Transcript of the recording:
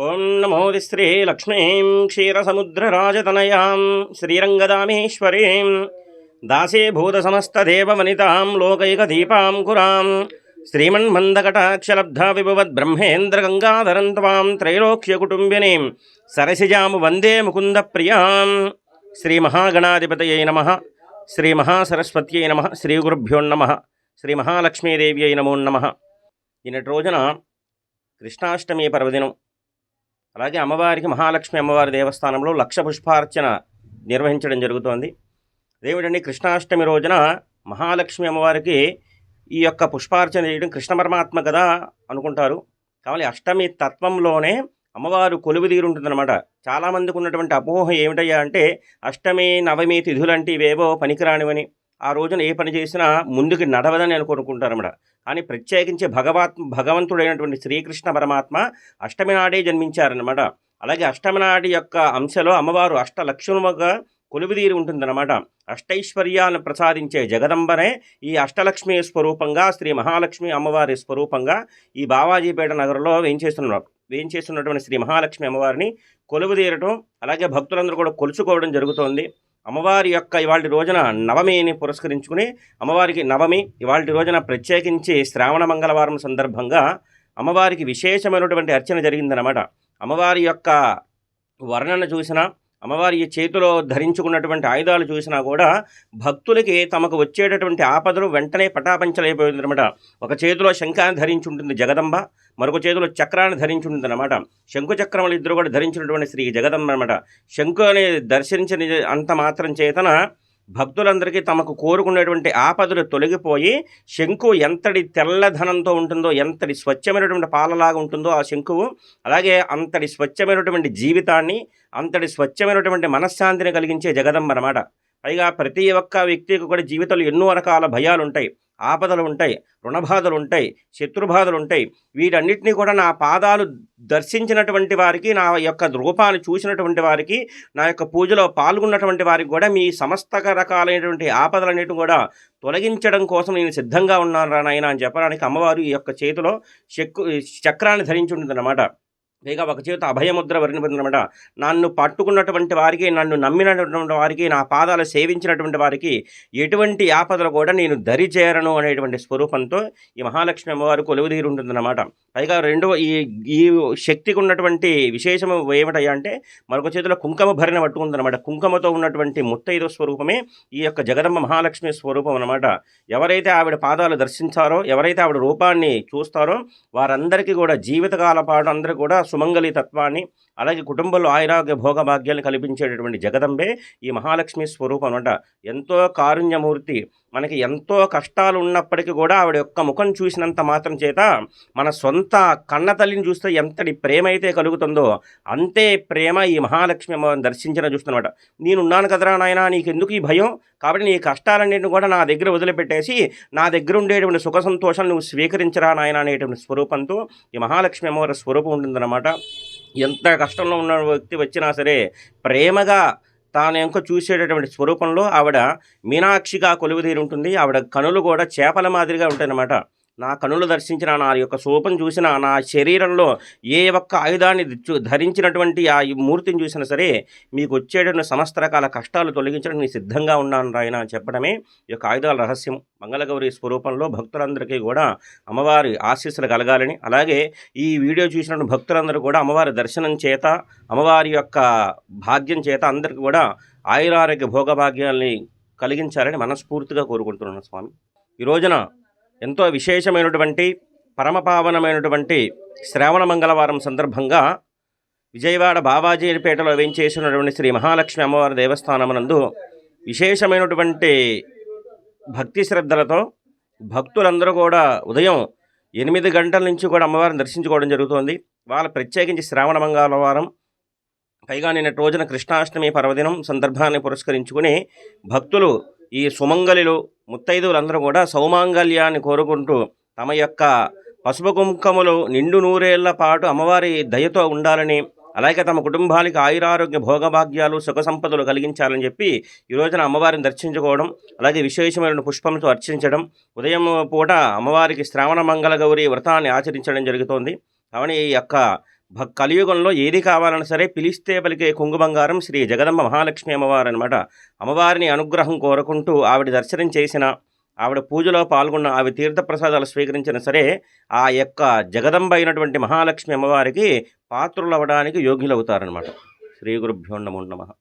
ఓం నమో శ్రీలక్ష్మీం క్షీరసముద్రరాజతనయాం శ్రీరంగదామేశ్వరీం దాసీభూతసమస్తదేవవనితాం లోకైకదీపాం కురాం శ్రీమన్మందకటాక్షలబ్ధా విభవద్బ్రహ్మేంద్రగంగాధరం త్వాం త్రైలోక్యకుటుంబినీం సరసిజాము వందే ముకుందప్రియాం. శ్రీమహాగణాధిపతయై నమః, శ్రీమహాసరస్వత్యై నమః, శ్రీగురుభ్యో నమః, శ్రీమహాలక్ష్మీదేవ్యై నమో నమః. నిన్నటి రోజున కృష్ణాష్టమి పర్వదినం. అలాగే అమ్మవారికి మహాలక్ష్మి అమ్మవారి దేవస్థానంలో లక్ష పుష్పార్చన నిర్వహించడం జరుగుతోంది. అదేమిటండి, కృష్ణాష్టమి రోజున మహాలక్ష్మి అమ్మవారికి ఈ యొక్క పుష్పార్చన చేయడం కృష్ణ పరమాత్మ కదా అనుకుంటారు. కావాలి అష్టమి తత్వంలోనే అమ్మవారు కొలువు తీరుంటుందన్నమాట. చాలామందికి ఉన్నటువంటి అపోహ ఏమిటయ్యా అంటే అష్టమి నవమి తిథులంటే ఇవేవో పనికిరానివని, ఆ రోజున ఏ పని చేసినా ముందుకు నడవదని అనుకుంటారన్నమాట. కానీ ప్రత్యేకించి భగవంతుడైనటువంటి శ్రీకృష్ణ పరమాత్మ అష్టమి నాడే జన్మించారన్నమాట. అలాగే అష్టమి నాటి యొక్క అంశలో అమ్మవారు అష్టలక్ష్ములుగా కొలువుదీరి ఉంటుందన్నమాట. అష్టైశ్వర్యాలను ప్రసాదించే జగదంబనే ఈ అష్టలక్ష్మి స్వరూపంగా, శ్రీ మహాలక్ష్మి అమ్మవారి స్వరూపంగా ఈ బావాజీపేట నగరంలో వేయించేస్తున్నటువంటి శ్రీ మహాలక్ష్మి అమ్మవారిని కొలువుదీరటం, అలాగే భక్తులందరూ కూడా కొలుచుకోవడం జరుగుతోంది. అమ్మవారి యొక్క ఇవాళ రోజున నవమిని పురస్కరించుకుని అమ్మవారికి నవమి ఇవాళ రోజున ప్రత్యేకించి శ్రావణ మంగళవారం సందర్భంగా అమ్మవారికి విశేషమైనటువంటి అర్చన జరిగిందనమాట. అమ్మవారి యొక్క వర్ణన చూసినా, అమ్మవారి చేతిలో ధరించుకున్నటువంటి ఆయుధాలు చూసినా కూడా భక్తులకి తమకు వచ్చేటటువంటి ఆపదలు వెంటనే పటాపంచలైపోయిందనమాట. ఒక చేతిలో శంఖాన్ని ధరించి ఉంటుంది జగదంబ, మరొక చేతిలో చక్రాన్ని ధరించి ఉంటుంది అనమాట. శంకు చక్రములు ఇద్దరు కూడా ధరించినటువంటి శ్రీ జగదంబ అనమాట. శంకు అనేది దర్శించిన అంత మాత్రం చేతన భక్తులందరికీ తమకు కోరుకునేటువంటి ఆపదలు తొలగిపోయి శంకు ఎంతటి తెల్లధనంతో ఉంటుందో, ఎంతటి స్వచ్ఛమైనటువంటి పాలలాగా ఉంటుందో ఆ శంకువు, అలాగే అంతటి స్వచ్ఛమైనటువంటి జీవితాన్ని, అంతటి స్వచ్ఛమైనటువంటి మనశ్శాంతిని కలిగించే జగదంబ అన్నమాట. పైగా ప్రతి ఒక్క వ్యక్తికి కూడా జీవితంలో ఎన్నో రకాల భయాలు ఉంటాయి, ఆపదలు ఉంటాయి, రుణబాధలు ఉంటాయి, శత్రుబాధలు ఉంటాయి. వీటన్నిటినీ కూడా నా పాదాలు దర్శించినటువంటి వారికి, నా యొక్క రూపాన్ని చూసినటువంటి వారికి, నా యొక్క పూజలో పాల్గొన్నటువంటి వారికి కూడా మీ సమస్త రకాలైనటువంటి ఆపదలన్నిటిని కూడా తొలగించడం కోసం నేను సిద్ధంగా ఉన్నాను నాయన అని చెప్పడానికి అమ్మవారు ఈ యొక్క చేతిలో చక్రాన్ని ధరించి ఉంటుందన్నమాట. పైగా ఒక చేత అభయముద్ర వర్ణించిందన్నమాట. నన్ను పట్టుకున్నటువంటి వారికి, నన్ను నమ్మినటువంటి వారికి, నా పాదాలు సేవించినటువంటి వారికి ఎటువంటి ఆపదలు కూడా నేను దరి చేరను అనేటువంటి స్వరూపంతో ఈ మహాలక్ష్మి అమ్మవారు కొలువుదీరి ఉంటుందన్నమాట. పైగా రెండవ ఈ శక్తికి ఉన్నటువంటి విశేషం ఏమిటయ్యా అంటే మరొక చేతిలో కుంకుమ భరిణ పట్టుకుందనమాట. కుంకుమతో ఉన్నటువంటి ముత్తైదు స్వరూపమే ఈ యొక్క జగదమ్మ మహాలక్ష్మి స్వరూపం అన్నమాట. ఎవరైతే ఆవిడ పాదాలు దర్శించారో, ఎవరైతే ఆవిడ రూపాన్ని చూస్తారో వారందరికీ కూడా జీవితకాల పాటు అందరూ కూడా సుమంగళి తత్వాన్ని, అలాగే కుటుంబంలో ఆయురాగ్య భోగభాగ్యాలను కల్పించేటటువంటి జగదంబే ఈ మహాలక్ష్మి స్వరూపం అనమాట. ఎంతో కారుణ్యమూర్తి. మనకి ఎంతో కష్టాలు ఉన్నప్పటికీ కూడా ఆవిడ యొక్క ముఖం చూసినంత మాత్రం చేత మన సొంత కన్న తల్లిని చూస్తే ఎంతటి ప్రేమ అయితే కలుగుతుందో అంతే ప్రేమ ఈ మహాలక్ష్మి అమ్మవారిని దర్శించిన చూస్తున్నమాట. నేనున్నాను కదరా నాయన, నీకెందుకు ఈ భయం, కాబట్టి నీ కష్టాలన్నింటిని కూడా నా దగ్గర వదిలిపెట్టేసి నా దగ్గర ఉండేటువంటి సుఖ సంతోషాలు నువ్వు స్వీకరించరా నాయన అనేటువంటి స్వరూపంతో ఈ మహాలక్ష్మి అమ్మవారి స్వరూపం ఉంటుందన్నమాట. ఎంత కష్టంలో ఉన్న వ్యక్తి వచ్చినా సరే ప్రేమగా తాను ఎంక చూసేటటువంటి స్వరూపంలో ఆవిడ మీనాక్షిగా కొలువుదీరి ఉంటుంది. ఆవిడ కనులు కూడా చేపల మాదిరిగా ఉంటాయన్నమాట. నా కనులు దర్శించిన, నా యొక్క స్వరూపం చూసిన, నా శరీరంలో ఏ ఒక్క ఆయుధాన్ని ధరించినటువంటి ఆ మూర్తిని చూసినా సరే మీకు వచ్చేటువంటి సమస్త రకాల కష్టాలు తొలగించడానికి నేను సిద్ధంగా ఉన్నాను రాయన అని చెప్పడమే ఈ యొక్క ఆయుధాల రహస్యం. మంగళగౌరి స్వరూపంలో భక్తులందరికీ కూడా అమ్మవారి ఆశీస్సులు కలగాలని, అలాగే ఈ వీడియో చూసినటువంటి భక్తులందరూ కూడా అమ్మవారి దర్శనం చేత, అమ్మవారి యొక్క భాగ్యం చేత అందరికీ కూడా ఆయురారోగ్య భోగభాగ్యాల్ని కలిగించాలని మనస్ఫూర్తిగా కోరుకుంటున్నాను స్వామి. ఈ రోజున ఎంతో విశేషమైనటువంటి పరమపావనమైనటువంటి శ్రావణ మంగళవారం సందర్భంగా విజయవాడ బావాజీపేటలో వేయించేసినటువంటి శ్రీ మహాలక్ష్మి అమ్మవారి దేవస్థానమునందు విశేషమైనటువంటి భక్తి శ్రద్ధలతో భక్తులందరూ కూడా ఉదయం 8 గంటల నుంచి కూడా అమ్మవారిని దర్శించుకోవడం జరుగుతోంది. వాళ్ళ ప్రత్యేకించి శ్రావణ మంగళవారం, పైగా నిన్నటి రోజున కృష్ణాష్టమి పర్వదినం సందర్భాన్ని పురస్కరించుకుని భక్తులు, ఈ సుమంగళిలు, ముత్తైదువులందరూ కూడా సౌమాంగల్యాన్ని కోరుకుంటూ తమ యొక్క పసుపు కుంకుమలు నిండు నూరేళ్ల పాటు అమ్మవారి దయతో ఉండాలని, అలాగే తమ కుటుంబానికి ఆయురారోగ్య భోగభాగ్యాలు సుఖ సంపదలు కలిగించాలని చెప్పి ఈ రోజున అమ్మవారిని దర్శించుకోవడం, అలాగే విశేషమైన పుష్పంతో అర్చించడం, ఉదయం పూట అమ్మవారికి శ్రావణ మంగళ గౌరి వ్రతాన్ని ఆచరించడం జరుగుతోంది. కావున ఈ యొక్క కలియుగంలో ఏది కావాలన్నా సరే పిలిస్తే పలికే కొంగు బంగారం శ్రీ జగదంబ మహాలక్ష్మి అమ్మవారు అనమాట. అమ్మవారిని అనుగ్రహం కోరుకుంటూ ఆవిడ దర్శనం చేసిన, ఆవిడ పూజలో పాల్గొన్న, ఆవిడ తీర్థప్రసాదాలు స్వీకరించిన సరే ఆ యొక్క జగదంబ అయినటువంటి మహాలక్ష్మి అమ్మవారికి పాత్రులవ్వడానికి యోగ్యులవుతారనమాట. శ్రీ గురుభ్యో నమో నమః.